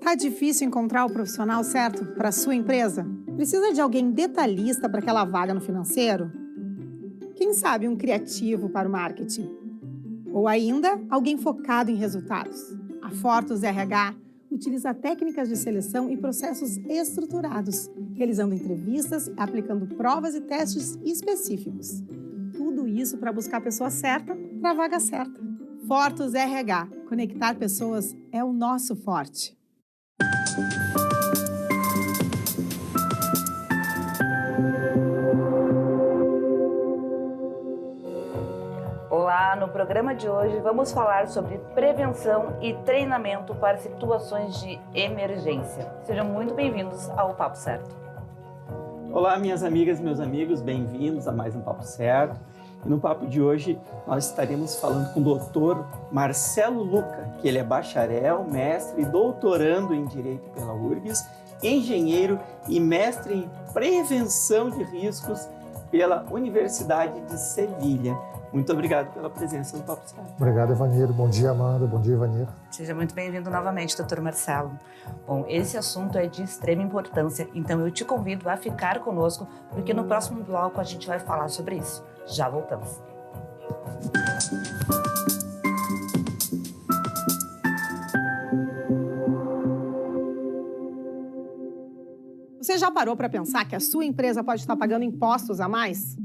Tá difícil encontrar o profissional certo para a sua empresa? Precisa de alguém detalhista para aquela vaga no financeiro? Quem sabe um criativo para o marketing? Ou ainda, alguém focado em resultados? A Fortus RH utiliza técnicas de seleção e processos estruturados, realizando entrevistas, aplicando provas e testes específicos. Tudo isso para buscar a pessoa certa para a vaga certa. Fortus RH. Conectar pessoas é o nosso forte. Olá, no programa de hoje vamos falar sobre prevenção e treinamento para situações de emergência. Sejam muito bem-vindos ao Papo Certo. Olá, minhas amigas e meus amigos, bem-vindos a mais um Papo Certo. E no papo de hoje nós estaremos falando com o Dr. Marcelo Luca, que ele é bacharel, mestre e doutorando em Direito pela URGS, engenheiro e mestre em Prevenção de Riscos pela Universidade de Sevilha. Muito obrigado pela presença no Papo Certo. Obrigado, Ivanir. Bom dia, Amanda. Bom dia, Ivanir. Seja muito bem-vindo novamente, Dr. Marcelo. Bom, esse assunto é de extrema importância, então eu te convido a ficar conosco, porque no próximo bloco a gente vai falar sobre isso. Já voltamos. Você já parou para pensar que a sua empresa pode estar pagando impostos a mais?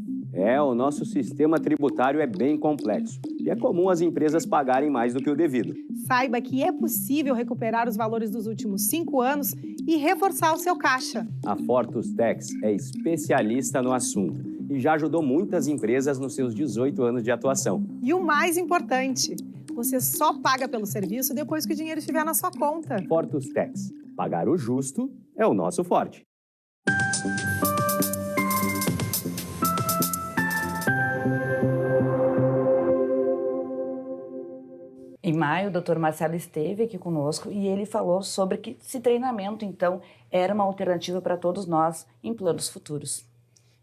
O nosso sistema tributário é bem complexo e é comum as empresas pagarem mais do que o devido. Saiba que é possível recuperar os valores dos últimos 5 anos e reforçar o seu caixa. A Fortus Tax é especialista no assunto e já ajudou muitas empresas nos seus 18 anos de atuação. E o mais importante, você só paga pelo serviço depois que o dinheiro estiver na sua conta. Fortus Tax. Pagar o justo é o nosso forte. Em maio, o Dr. Marcelo esteve aqui conosco e ele falou sobre que esse treinamento, então, era uma alternativa para todos nós em planos futuros.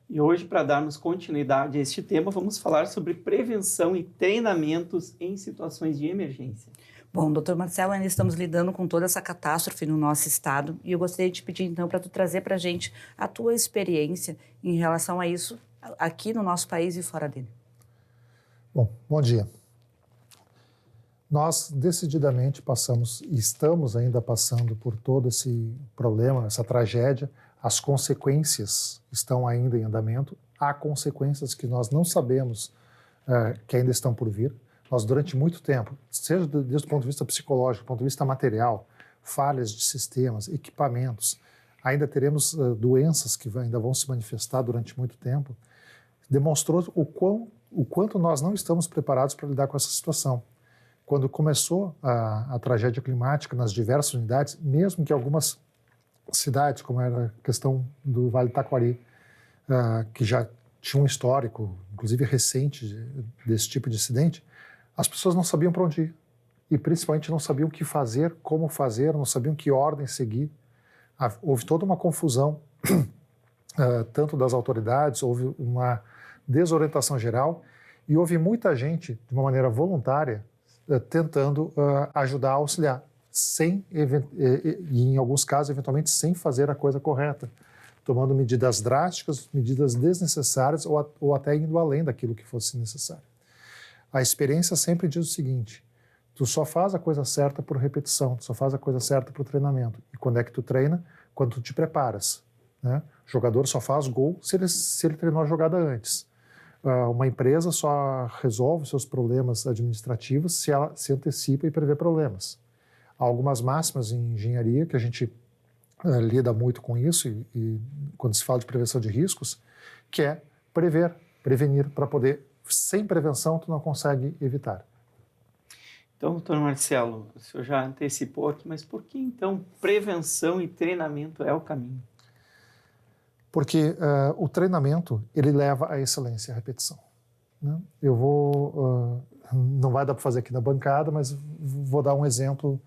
E hoje, para darmos continuidade a este tema, vamos falar sobre prevenção e treinamentos em situações de emergência. Bom, doutor Marcelo, ainda estamos lidando com toda essa catástrofe no nosso estado e eu gostaria de te pedir, então, para tu trazer para a gente a tua experiência em relação a isso aqui no nosso país e fora dele. Bom dia. Nós decididamente passamos e estamos ainda passando por todo esse problema, essa tragédia. As consequências estão ainda em andamento. Há consequências que nós não sabemos que ainda estão por vir. Nós, durante muito tempo, seja desde o ponto de vista psicológico, do ponto de vista material, falhas de sistemas, equipamentos, ainda teremos doenças que ainda vão se manifestar durante muito tempo, demonstrou o quanto nós não estamos preparados para lidar com essa situação. Quando começou a tragédia climática nas diversas unidades, mesmo que algumas cidades, como era a questão do Vale do Taquari, que já tinha um histórico, inclusive recente, desse tipo de acidente, as pessoas não sabiam para onde ir. E principalmente não sabiam o que fazer, como fazer, não sabiam que ordem seguir. Houve toda uma confusão, tanto das autoridades, houve uma desorientação geral e houve muita gente, de uma maneira voluntária, tentando ajudar a auxiliar, e em alguns casos, eventualmente, sem fazer a coisa correta, tomando medidas drásticas, medidas desnecessárias ou até indo além daquilo que fosse necessário. A experiência sempre diz o seguinte: tu só faz a coisa certa por repetição, tu só faz a coisa certa por treinamento. E quando é que tu treina? Quando tu te preparas, né? O jogador só faz gol se ele treinou a jogada antes. Uma empresa só resolve seus problemas administrativos se ela se antecipa e prevê problemas. Há algumas máximas em engenharia que a gente lida muito com isso e quando se fala de prevenção de riscos, que é prevenir para poder, sem prevenção, tu não consegue evitar. Então, doutor Marcelo, o senhor já antecipou aqui, mas por que então prevenção e treinamento é o caminho? Porque o treinamento, ele leva à excelência, à repetição, né? Não vai dar para fazer aqui na bancada, mas vou dar um exemplo.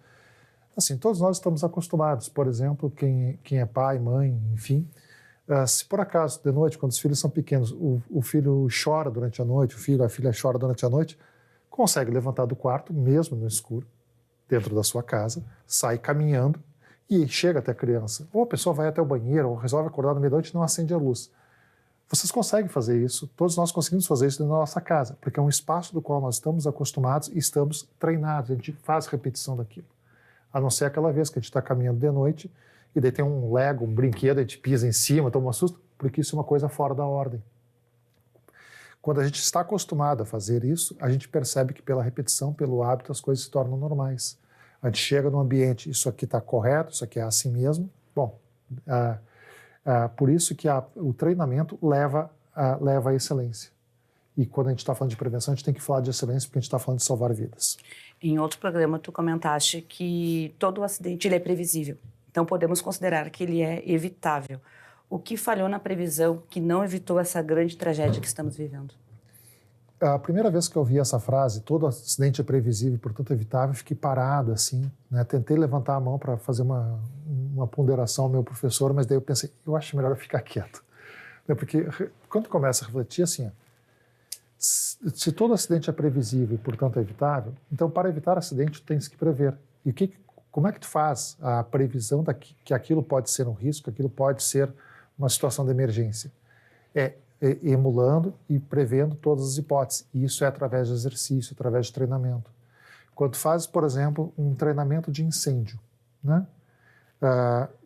Assim, todos nós estamos acostumados, por exemplo, quem é pai, mãe, enfim, se por acaso, de noite, quando os filhos são pequenos, o filho chora durante a noite, a filha chora durante a noite, consegue levantar do quarto, mesmo no escuro, dentro da sua casa, sai caminhando e chega até a criança, ou a pessoa vai até o banheiro, ou resolve acordar no meio da noite e não acende a luz. Vocês conseguem fazer isso, todos nós conseguimos fazer isso dentro da nossa casa, porque é um espaço do qual nós estamos acostumados e estamos treinados, a gente faz repetição daquilo. A não ser aquela vez que a gente está caminhando de noite e daí tem um Lego, um brinquedo, a gente pisa em cima, toma um susto, porque isso é uma coisa fora da ordem. Quando a gente está acostumado a fazer isso, a gente percebe que pela repetição, pelo hábito, as coisas se tornam normais. A gente chega num ambiente, isso aqui está correto, isso aqui é assim mesmo. Bom, por isso que o treinamento leva à excelência. E quando a gente está falando de prevenção, a gente tem que falar de excelência porque a gente está falando de salvar vidas. Em outro programa, tu comentaste que todo acidente ele é previsível. Então, podemos considerar que ele é evitável. O que falhou na previsão que não evitou essa grande tragédia que estamos vivendo? A primeira vez que eu ouvi essa frase, todo acidente é previsível e, portanto, evitável, fiquei parado assim, né? Tentei levantar a mão para fazer uma ponderação ao meu professor, mas daí eu pensei, eu acho melhor eu ficar quieto. Porque quando tu começa a refletir assim, se todo acidente é previsível e, portanto, é evitável, então, para evitar acidente, tu tens que prever. E como é que tu faz a previsão que aquilo pode ser um risco, que aquilo pode ser uma situação de emergência? Emulando e prevendo todas as hipóteses. E isso é através de exercício, através de treinamento. Quando faz, por exemplo, um treinamento de incêndio, né?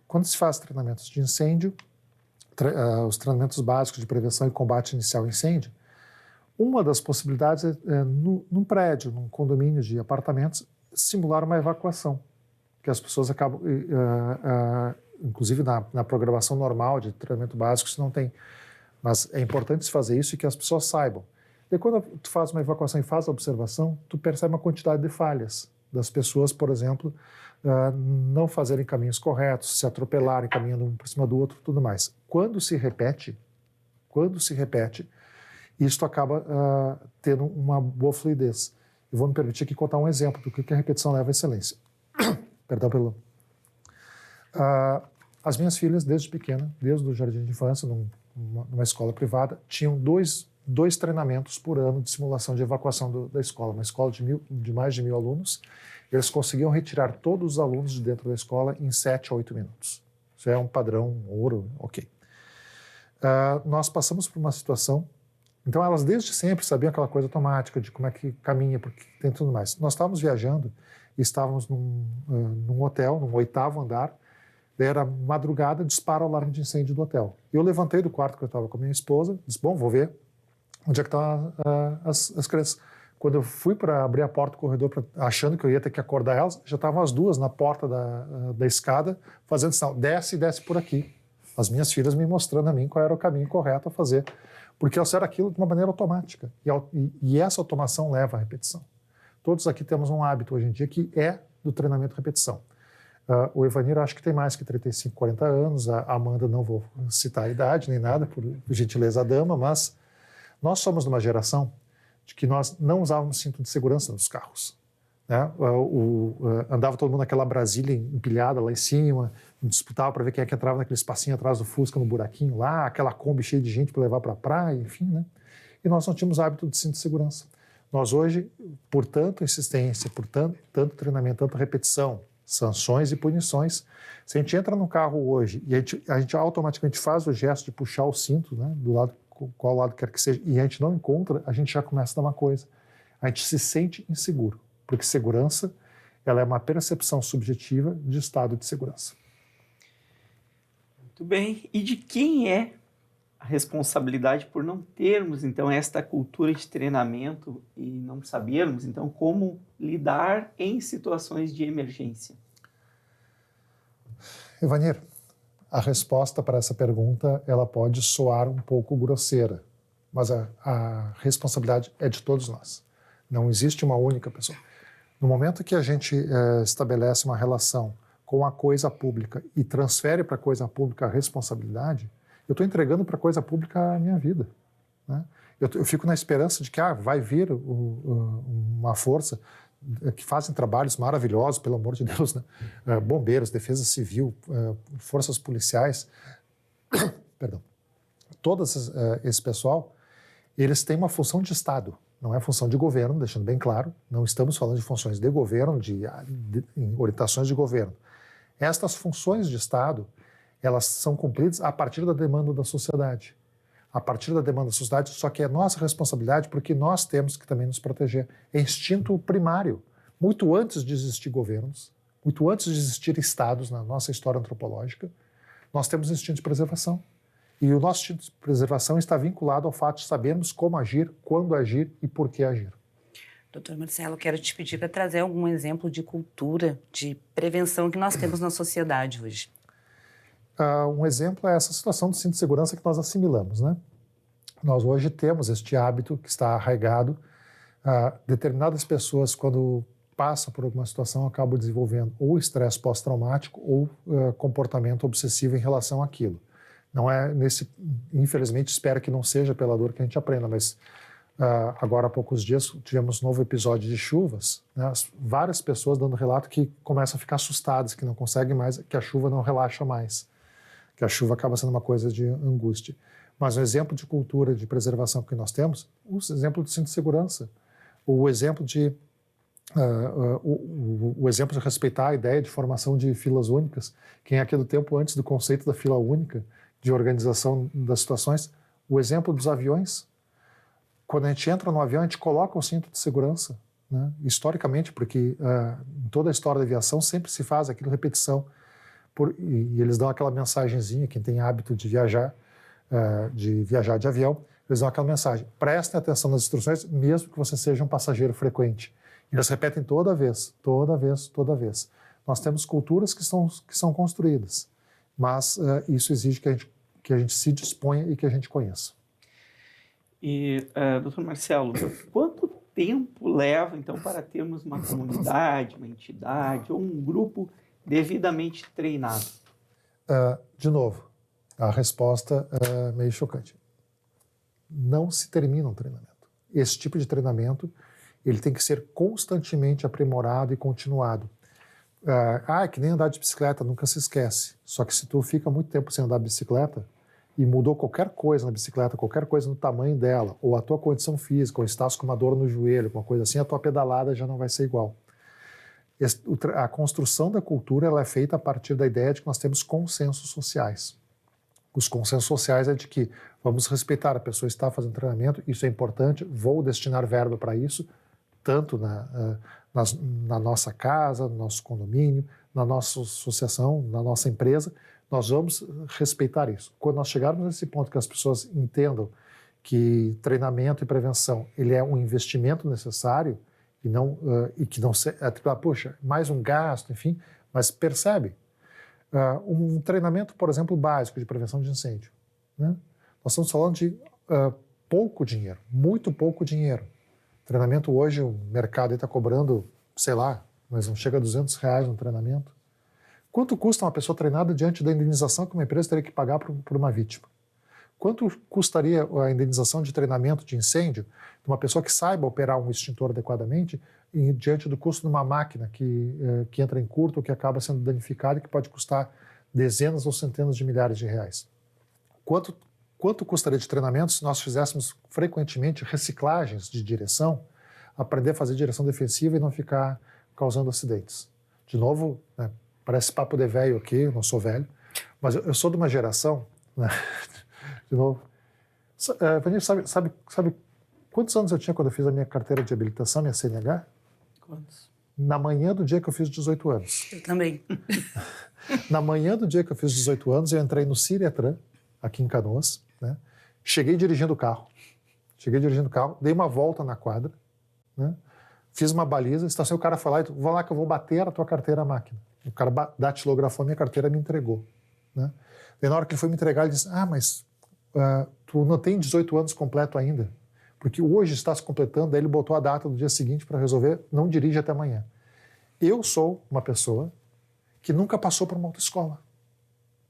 Quando se faz treinamentos de incêndio, os treinamentos básicos de prevenção e combate inicial ao incêndio, uma das possibilidades é, num prédio, num condomínio de apartamentos, simular uma evacuação, que as pessoas acabam, inclusive na programação normal de treinamento básico, isso não tem. Mas é importante se fazer isso e que as pessoas saibam. E quando tu faz uma evacuação e faz a observação, tu percebe uma quantidade de falhas das pessoas, por exemplo, não fazerem caminhos corretos, se atropelarem, caminhando um por cima do outro, tudo mais. Quando se repete, isso acaba tendo uma boa fluidez. Eu vou me permitir aqui contar um exemplo do que a repetição leva à excelência. Perdão pelo... As minhas filhas, desde pequena, desde o jardim de infância, numa escola privada, tinham dois treinamentos por ano de simulação de evacuação da escola. Uma escola de mais de 1.000 alunos. Eles conseguiam retirar todos os alunos de dentro da escola em 7 a 8 minutos. Isso é um padrão ouro, ok. Nós passamos por uma situação... Então, elas desde sempre sabiam aquela coisa automática de como é que caminha, porque tem tudo mais. Nós estávamos viajando e estávamos num hotel, no 8º andar. Era madrugada, dispara o alarme de incêndio do hotel. Eu levantei do quarto que eu estava com a minha esposa, disse, bom, vou ver onde é que estão as crianças. Quando eu fui para abrir a porta do corredor, achando que eu ia ter que acordar elas, já estavam as duas na porta da escada, fazendo sinal, desce por aqui. As minhas filhas me mostrando a mim qual era o caminho correto a fazer. Porque elas fizeram aquilo de uma maneira automática. E essa automação leva à repetição. Todos aqui temos um hábito hoje em dia que é do treinamento repetição. O Evanir acho que tem mais que 35, 40 anos, a Amanda não vou citar a idade nem nada, por gentileza da dama, mas nós somos de uma geração de que nós não usávamos cinto de segurança nos carros. Né? Andava todo mundo naquela Brasília empilhada lá em cima, disputava para ver quem é que entrava naquele espacinho atrás do Fusca, no buraquinho lá, aquela Kombi cheia de gente para levar para a praia, enfim, né? E nós não tínhamos hábito de cinto de segurança. Nós hoje, por tanta insistência, por tanto treinamento, tanta repetição, sanções e punições, se a gente entra no carro hoje e a gente automaticamente faz o gesto de puxar o cinto, né, do lado, qual lado quer que seja, e a gente não encontra, a gente já começa a dar uma coisa. A gente se sente inseguro, porque segurança ela é uma percepção subjetiva de estado de segurança. Muito bem. E de quem é a responsabilidade por não termos, então, esta cultura de treinamento e não sabermos, então, como lidar em situações de emergência? Evanir, a resposta para essa pergunta ela pode soar um pouco grosseira, mas a responsabilidade é de todos nós. Não existe uma única pessoa. No momento que a gente estabelece uma relação com a coisa pública e transfere para a coisa pública a responsabilidade, eu estou entregando para a coisa pública a minha vida. Né? Eu fico na esperança de que vai vir uma força que fazem trabalhos maravilhosos, pelo amor de Deus, né? Bombeiros, defesa civil, forças policiais, perdão, todo esse pessoal, eles têm uma função de Estado, não é função de governo, deixando bem claro, não estamos falando de funções de governo, de orientações de governo. Estas funções de Estado, elas são cumpridas a partir da demanda da sociedade. A partir da demanda da sociedade, só que é nossa responsabilidade, porque nós temos que também nos proteger. É instinto primário. Muito antes de existir governos, muito antes de existir estados na nossa história antropológica, nós temos instinto de preservação. E o nosso instinto de preservação está vinculado ao fato de sabermos como agir, quando agir e por que agir. Doutor Marcelo, quero te pedir para trazer algum exemplo de cultura, de prevenção que nós temos na sociedade hoje. Um exemplo é essa situação do cinto de segurança que nós assimilamos, né? Nós hoje temos este hábito que está arraigado. Determinadas pessoas, quando passam por alguma situação, acabam desenvolvendo ou estresse pós-traumático ou comportamento obsessivo em relação àquilo. Não é infelizmente, espero que não seja pela dor que a gente aprenda, mas agora há poucos dias tivemos um novo episódio de chuvas, né? Várias pessoas dando relato que começam a ficar assustadas, que não conseguem mais, que a chuva não relaxa mais, que a chuva acaba sendo uma coisa de angústia. Mas um exemplo de cultura de preservação que nós temos, o exemplo do cinto de segurança, o exemplo de o exemplo de respeitar a ideia de formação de filas únicas, que em aquele tempo antes do conceito da fila única, de organização das situações, o exemplo dos aviões. Quando a gente entra no avião, a gente coloca o cinto de segurança, né? Historicamente, porque em toda a história da aviação sempre se faz aquilo repetição, e eles dão aquela mensagenzinha, quem tem hábito de viajar de avião, eles dão aquela mensagem: prestem atenção nas instruções, mesmo que você seja um passageiro frequente. E eles repetem toda vez, toda vez, toda vez. Nós temos culturas que são construídas, mas isso exige que a gente se disponha e que a gente conheça. E, doutor Marcelo, quanto tempo leva, então, para termos uma comunidade, uma entidade ou um grupo devidamente treinado? De novo, a resposta é meio chocante. Não se termina um treinamento. Esse tipo de treinamento ele tem que ser constantemente aprimorado e continuado. Que nem andar de bicicleta, nunca se esquece. Só que se tu fica muito tempo sem andar de bicicleta e mudou qualquer coisa na bicicleta, qualquer coisa no tamanho dela, ou a tua condição física, ou estás com uma dor no joelho, alguma coisa assim, a tua pedalada já não vai ser igual. A construção da cultura ela é feita a partir da ideia de que nós temos consensos sociais. Os consensos sociais é de que vamos respeitar, a pessoa está fazendo treinamento, isso é importante, vou destinar verba para isso, tanto na nossa casa, no nosso condomínio, na nossa associação, na nossa empresa, nós vamos respeitar isso. Quando nós chegarmos nesse ponto que as pessoas entendam que treinamento e prevenção ele é um investimento necessário e que não se, puxa, mais um gasto, enfim, mas percebe, um treinamento, por exemplo, básico de prevenção de incêndio, né? Nós estamos falando de pouco dinheiro, muito pouco dinheiro. Treinamento hoje, o mercado está cobrando, sei lá, mas não chega a R$200 no treinamento. Quanto custa uma pessoa treinada diante da indenização que uma empresa teria que pagar por uma vítima? Quanto custaria a indenização de treinamento de incêndio de uma pessoa que saiba operar um extintor adequadamente diante do custo de uma máquina que entra em curto ou que acaba sendo danificada e que pode custar dezenas ou centenas de milhares de reais? Quanto custaria de treinamento se nós fizéssemos frequentemente reciclagens de direção, aprender a fazer direção defensiva e não ficar causando acidentes? De novo, né, parece papo de velho aqui, eu não sou velho, mas eu sou de uma geração, né, de novo. Vanessa, sabe quantos anos eu tinha quando eu fiz a minha carteira de habilitação, minha CNH? Quantos? Na manhã do dia que eu fiz 18 anos. Eu também. Na manhã do dia que eu fiz 18 anos, eu entrei no Ciretran, aqui em Canoas, né? Cheguei dirigindo o carro, dei uma volta na quadra, né? Fiz uma baliza, estacionei, o cara foi lá e vai lá que eu vou bater a tua carteira à máquina. O cara datilografou a minha carteira e me entregou, né? E na hora que ele foi me entregar, ele disse: mas tu não tem 18 anos completo ainda, porque hoje estás completando. Daí ele botou a data do dia seguinte para resolver, não dirige até amanhã. Eu sou uma pessoa que nunca passou por uma autoescola,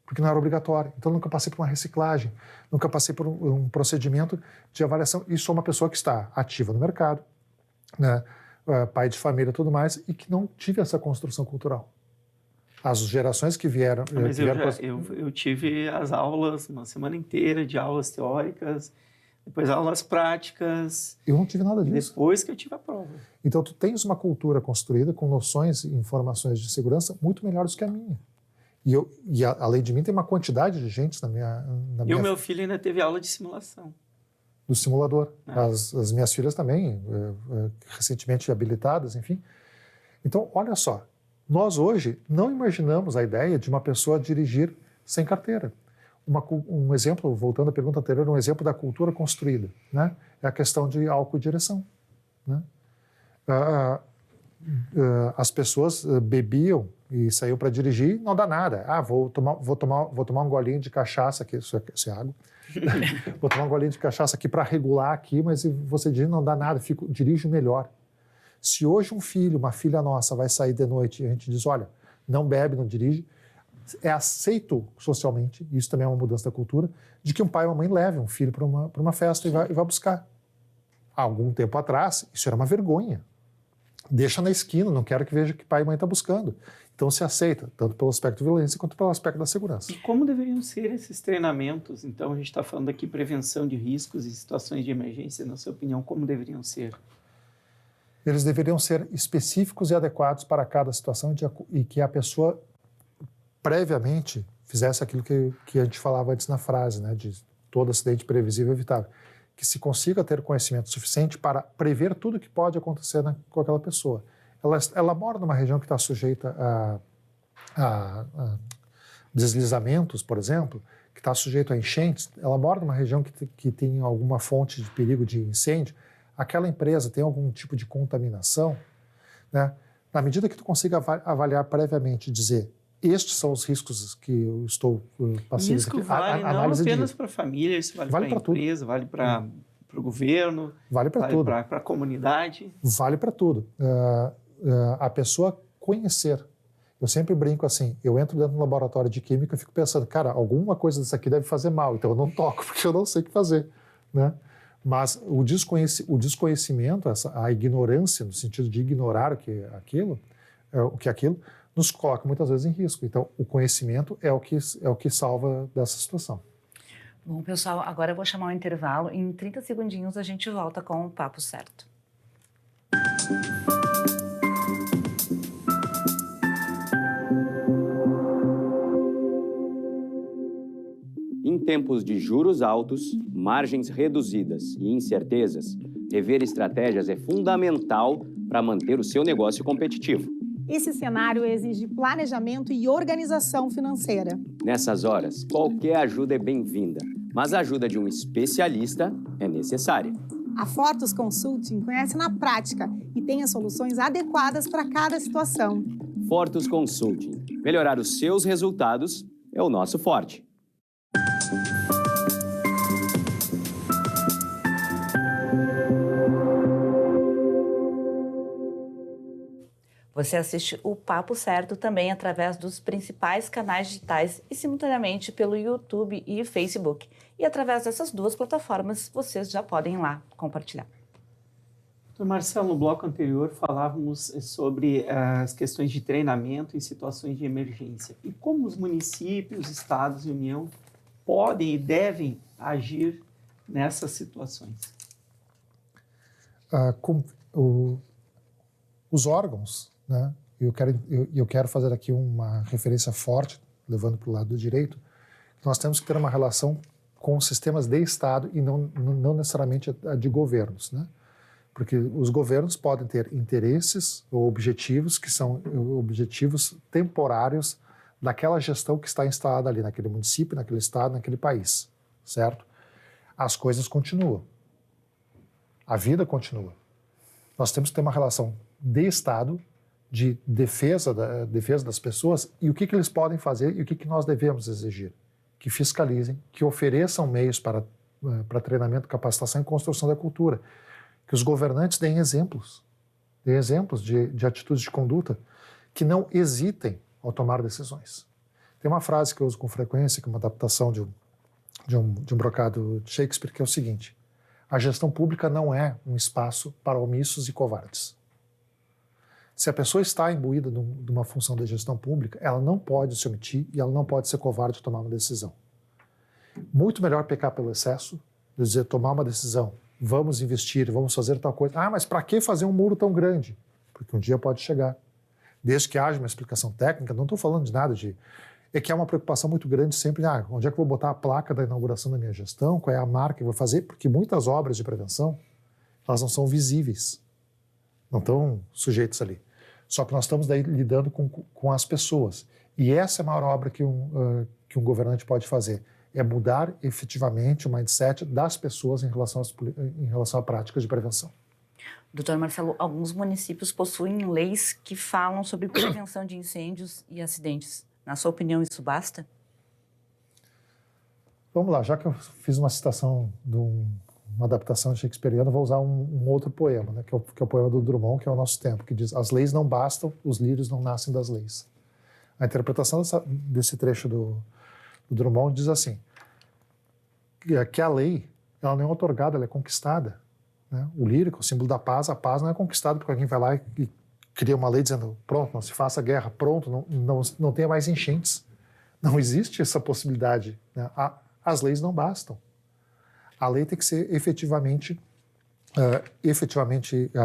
porque não era obrigatório. Então, nunca passei por uma reciclagem, nunca passei por um procedimento de avaliação. E sou uma pessoa que está ativa no mercado, né, pai de família e tudo mais, e que não tive essa construção cultural. As gerações que vieram... Mas eu tive as aulas, uma semana inteira de aulas teóricas, depois aulas práticas. Eu não tive nada disso. Depois que eu tive a prova. Então, tu tens uma cultura construída com noções e informações de segurança muito melhores que a minha. E além de mim, tem uma quantidade de gente na minha E o meu filho ainda teve aula de simulação. do simulador. As minhas filhas também, recentemente habilitadas, enfim. Então, olha só, nós hoje não imaginamos a ideia de uma pessoa dirigir sem carteira. Um exemplo, voltando à pergunta anterior, um exemplo da cultura construída, né? É a questão de álcool e direção, né? As pessoas bebiam e saíam para dirigir, não dá nada. Vou tomar um golinho de cachaça aqui, isso é água. Vou tomar um golinho de cachaça aqui para regular aqui, mas você dirige, não dá nada, dirijo melhor. Se hoje um filho, uma filha nossa vai sair de noite e a gente diz, olha, não bebe, não dirige, é aceito socialmente, isso também é uma mudança da cultura, de que um pai ou uma mãe leve um filho para uma festa e vai buscar. Há algum tempo atrás, isso era uma vergonha. Deixa na esquina, não quero que veja que pai e mãe estão buscando. Então se aceita, tanto pelo aspecto de violência quanto pelo aspecto da segurança. E como deveriam ser esses treinamentos? Então a gente está falando aqui prevenção de riscos e situações de emergência, na sua opinião, como deveriam ser? Eles deveriam ser específicos e adequados para cada situação e que a pessoa previamente fizesse aquilo que a gente falava antes na frase, né, de todo acidente previsível e evitável, que se consiga ter conhecimento suficiente para prever tudo que pode acontecer com aquela pessoa. Ela mora numa região que está sujeita a deslizamentos, por exemplo, que está sujeito a enchentes, ela mora numa região que tem alguma fonte de perigo de incêndio, aquela empresa tem algum tipo de contaminação, né? Na medida que tu consiga avaliar previamente e dizer estes são os riscos que eu estou passando. Risco vale não apenas para a família, isso vale para a empresa, vale para o governo, vale para tudo. Para a comunidade. Vale para tudo. A pessoa conhecer. Eu sempre brinco assim, eu entro dentro do laboratório de química e fico pensando, cara, alguma coisa disso aqui deve fazer mal, então eu não toco, porque eu não sei o que fazer, né? Mas o desconhecimento, a ignorância, no sentido de ignorar o que aquilo, nos coloca muitas vezes em risco. Então, o conhecimento é o que salva dessa situação. Bom, pessoal, agora eu vou chamar um intervalo. Em 30 segundinhos a gente volta com o Papo Certo. Em tempos de juros altos, margens reduzidas e incertezas, rever estratégias é fundamental para manter o seu negócio competitivo. Esse cenário exige planejamento e organização financeira. Nessas horas, qualquer ajuda é bem-vinda, mas a ajuda de um especialista é necessária. A Fortus Consulting conhece na prática e tem as soluções adequadas para cada situação. Fortus Consulting. Melhorar os seus resultados é o nosso forte. Você assiste o Papo Certo também através dos principais canais digitais e simultaneamente pelo YouTube e Facebook. E através dessas duas plataformas, vocês já podem ir lá compartilhar. Doutor Marcelo, no bloco anterior falávamos sobre as questões de treinamento em situações de emergência. E como os municípios, estados e União podem e devem agir nessas situações? Os órgãos, né? Eu quero fazer aqui uma referência forte, levando para o lado do direito. Nós temos que ter uma relação com sistemas de Estado e não necessariamente a de governos, né? Porque os governos podem ter interesses ou objetivos que são objetivos temporários daquela gestão que está instalada ali naquele município, naquele estado, naquele país, certo? As coisas continuam. A vida continua. Nós temos que ter uma relação de Estado, de defesa das pessoas e o que eles podem fazer e o que nós devemos exigir. Que fiscalizem, que ofereçam meios para treinamento, capacitação e construção da cultura. Que os governantes deem exemplos de atitudes de conduta que não hesitem ao tomar decisões. Tem uma frase que eu uso com frequência, que é uma adaptação de um brocado de Shakespeare, que é o seguinte: a gestão pública não é um espaço para omissos e covardes. Se a pessoa está imbuída de uma função de gestão pública, ela não pode se omitir e ela não pode ser covarde de tomar uma decisão. Muito melhor pecar pelo excesso, de dizer, tomar uma decisão, vamos investir, vamos fazer tal coisa. Ah, mas para que fazer um muro tão grande? Porque um dia pode chegar. Desde que haja uma explicação técnica, não estou falando de nada de é que é uma preocupação muito grande sempre, onde é que eu vou botar a placa da inauguração da minha gestão, qual é a marca que eu vou fazer, porque muitas obras de prevenção, elas não são visíveis, não estão sujeitos ali. Só que nós estamos daí lidando com as pessoas. E essa é a maior obra que um governante pode fazer, é mudar efetivamente o mindset das pessoas em relação a práticas de prevenção. Doutor Marcelo, alguns municípios possuem leis que falam sobre prevenção de incêndios e acidentes. Na sua opinião, isso basta? Vamos lá, já que eu fiz uma citação de uma adaptação shakespeariana, vou usar um outro poema, né, que é o poema do Drummond, que é O Nosso Tempo, que diz: as leis não bastam, os lírios não nascem das leis. A interpretação desse trecho do Drummond diz assim, que a lei ela não é otorgada, ela é conquistada. Né? O lírio, o símbolo da paz, a paz não é conquistada porque alguém vai lá e cria uma lei dizendo, pronto, não se faça guerra, pronto, não tenha mais enchentes. Não existe essa possibilidade. Né? As leis não bastam. A lei tem que ser efetivamente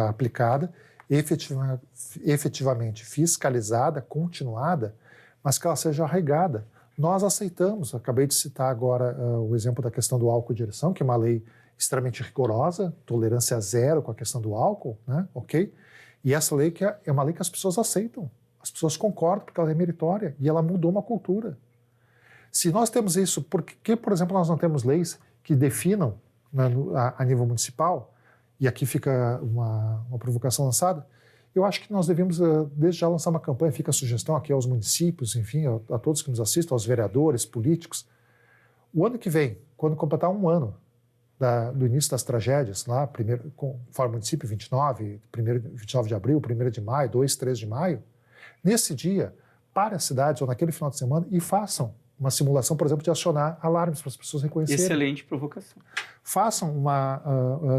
aplicada, efetivamente fiscalizada, continuada, mas que ela seja arraigada. Nós aceitamos, acabei de citar agora o exemplo da questão do álcool e direção, que é uma lei extremamente rigorosa, tolerância zero com a questão do álcool, né? Ok? E essa lei que é uma lei que as pessoas aceitam, as pessoas concordam porque ela é meritória e ela mudou uma cultura. Se nós temos isso, por que, por exemplo, nós não temos leis que definam, né, a nível municipal, e aqui fica uma provocação lançada, eu acho que nós devemos, desde já, lançar uma campanha, fica a sugestão aqui aos municípios, enfim, a todos que nos assistem, aos vereadores, políticos. O ano que vem, quando completar um ano do início das tragédias, lá, primeiro, conforme o município, 29 de abril, 1º de maio, 2, 3 de maio, nesse dia, parem as cidades ou naquele final de semana e façam uma simulação, por exemplo, de acionar alarmes para as pessoas reconhecerem. Excelente provocação. Façam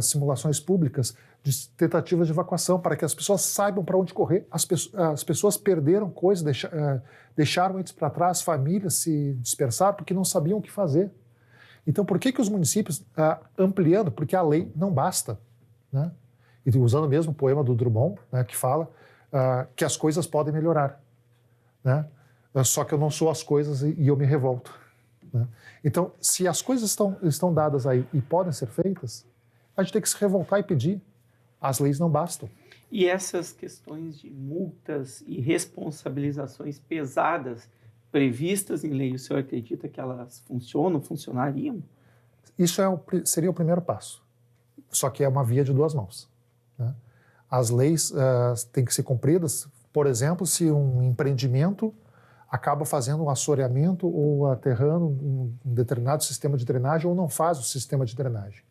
simulações públicas de tentativas de evacuação para que as pessoas saibam para onde correr. As pessoas perderam coisas, deixaram entes para trás, famílias se dispersaram porque não sabiam o que fazer. Então, por que os municípios, ampliando, porque a lei não basta, né? E usando mesmo o poema do Drummond, né, que fala que as coisas podem melhorar, né? Só que eu não sou as coisas e eu me revolto. Né? Então, se as coisas estão dadas aí e podem ser feitas, a gente tem que se revoltar e pedir. As leis não bastam. E essas questões de multas e responsabilizações pesadas previstas em lei, o senhor acredita que elas funcionariam? Isso seria o primeiro passo. Só que é uma via de duas mãos. Né? As leis têm que ser cumpridas, por exemplo, se um empreendimento acaba fazendo um assoreamento ou aterrando um determinado sistema de drenagem ou não faz o sistema de drenagem.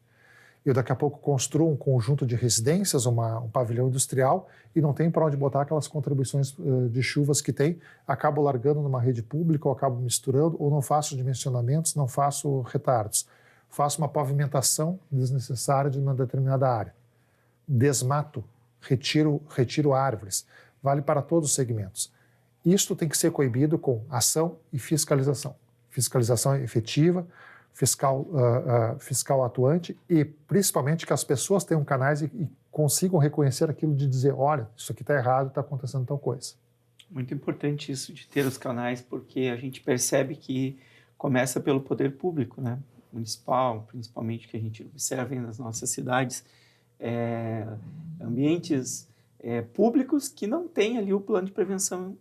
Eu daqui a pouco construo um conjunto de residências, um pavilhão industrial e não tem para onde botar aquelas contribuições de chuvas que tem, acabo largando numa rede pública ou acabo misturando ou não faço dimensionamentos, não faço retardos. Faço uma pavimentação desnecessária de uma determinada área. Desmato, retiro árvores. Vale para todos os segmentos. Isto tem que ser coibido com ação e fiscalização. Fiscalização efetiva, fiscal atuante e, principalmente, que as pessoas tenham canais e consigam reconhecer aquilo de dizer, olha, isso aqui está errado, está acontecendo tal coisa. Muito importante isso de ter os canais, porque a gente percebe que começa pelo poder público, né? Municipal, principalmente, que a gente observa nas nossas cidades, ambientes públicos que não têm ali o plano de prevenção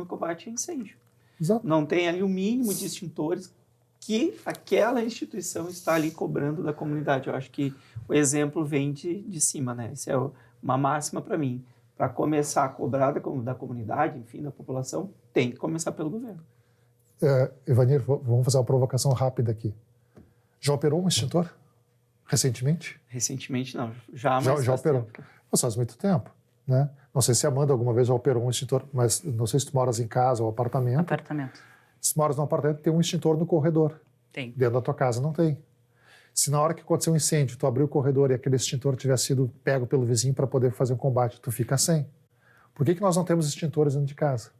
e combate a incêndio. Exato. Não tem ali o mínimo de extintores que aquela instituição está ali cobrando da comunidade. Eu acho que o exemplo vem de cima, né? Essa é uma máxima para mim. Para começar a cobrar da comunidade, enfim, da população, tem que começar pelo governo. Evanir, vamos fazer uma provocação rápida aqui. Já operou um extintor recentemente? Recentemente não, já operou. Tempo. Não faz muito tempo, né? Não sei se a Amanda alguma vez já operou um extintor, mas não sei se tu moras em casa ou apartamento. Apartamento. Se moras num apartamento, tem um extintor no corredor. Tem. Dentro da tua casa não tem. Se na hora que aconteceu um incêndio, tu abriu o corredor e aquele extintor tivesse sido pego pelo vizinho para poder fazer um combate, tu fica sem. Por que nós não temos extintores dentro de casa?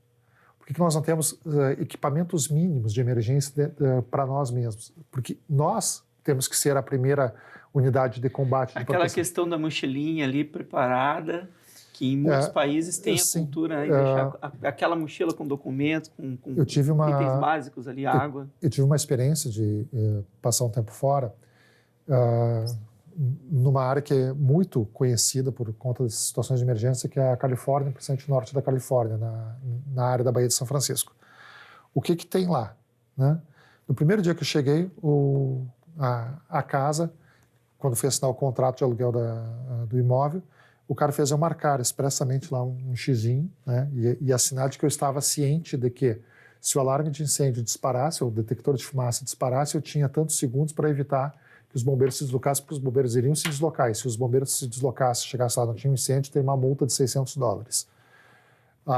Por que nós não temos equipamentos mínimos de emergência para nós mesmos? Porque nós temos que ser a primeira unidade de combate. Aquela questão da mochilinha ali preparada, Que em muitos países tem a sim, cultura de deixar aquela mochila com documentos, com itens básicos ali, água. Eu tive uma experiência de passar um tempo fora, numa área que é muito conhecida por conta das situações de emergência, que é a Califórnia, principalmente norte da Califórnia, na área da Baía de São Francisco. O que tem lá, né? No primeiro dia que eu cheguei, a casa, quando fui assinar o contrato de aluguel do imóvel, o cara fez eu marcar expressamente lá um xizinho, né? E assinar de que eu estava ciente de que se o alarme de incêndio disparasse, ou o detector de fumaça disparasse, eu tinha tantos segundos para evitar que os bombeiros se deslocassem, porque os bombeiros iriam se deslocar. E se os bombeiros se deslocassem, chegasse lá, não tinha um incêndio, tem uma multa de $600.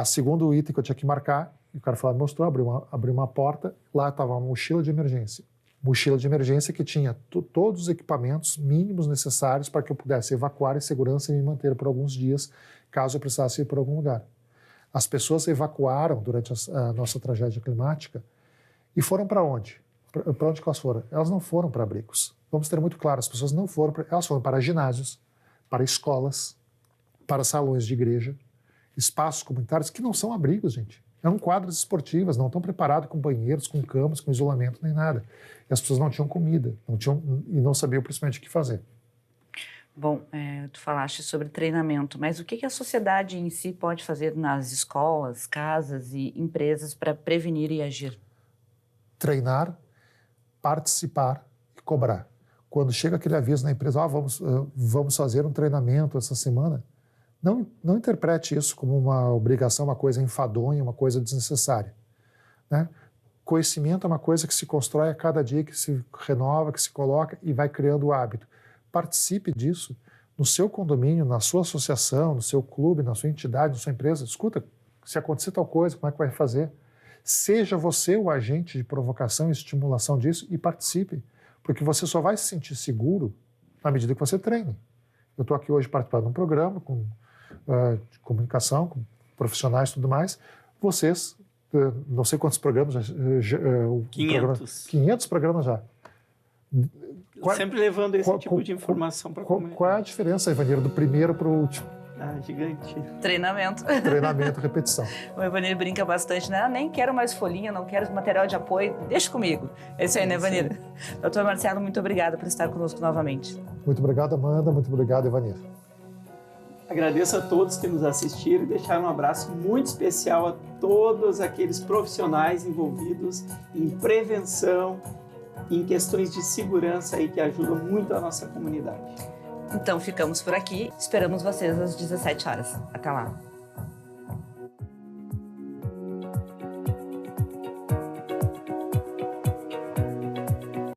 Segundo item que eu tinha que marcar, o cara falou, mostrou, abriu uma porta, lá estava uma mochila de emergência. Mochila de emergência que tinha todos os equipamentos mínimos necessários para que eu pudesse evacuar em segurança e me manter por alguns dias, caso eu precisasse ir para algum lugar. As pessoas evacuaram durante a nossa tragédia climática e foram para onde? Para onde que elas foram? Elas não foram para abrigos. Vamos ter muito claro, as pessoas não foram elas foram para ginásios, para escolas, para salões de igreja, espaços comunitários que não são abrigos, gente. Eram quadras esportivas, não estão preparados com banheiros, com camas, com isolamento, nem nada. E as pessoas não tinham comida, e não sabiam principalmente o que fazer. Bom, tu falaste sobre treinamento, mas o que a sociedade em si pode fazer nas escolas, casas e empresas para prevenir e agir? Treinar, participar e cobrar. Quando chega aquele aviso na empresa, vamos fazer um treinamento essa semana, não interprete isso como uma obrigação, uma coisa enfadonha, uma coisa desnecessária, né? Conhecimento é uma coisa que se constrói a cada dia, que se renova, que se coloca e vai criando o hábito. Participe disso no seu condomínio, na sua associação, no seu clube, na sua entidade, na sua empresa. Escuta, se acontecer tal coisa, como é que vai fazer? Seja você o agente de provocação e estimulação disso e participe, porque você só vai se sentir seguro na medida que você treine. Eu estou aqui hoje participando de um programa de comunicação, com profissionais e tudo mais. Vocês, não sei quantos programas, 500. 500 programas já. Sempre levando esse tipo de informação para a comunidade. Qual é a diferença, Ivanir, do primeiro para o último? Gigante. Treinamento. Treinamento, repetição. O Ivanir brinca bastante, né? Nem quero mais folhinha, não quero material de apoio, deixa comigo. É isso aí, né, Ivanir? Doutor Marcelo, muito obrigada por estar conosco novamente. Muito obrigado, Amanda. Muito obrigado, Ivanir. Agradeço a todos que nos assistiram e deixaram um abraço muito especial a todos aqueles profissionais envolvidos em prevenção, em questões de segurança aí que ajudam muito a nossa comunidade. Então ficamos por aqui, esperamos vocês às 17 horas. Até lá.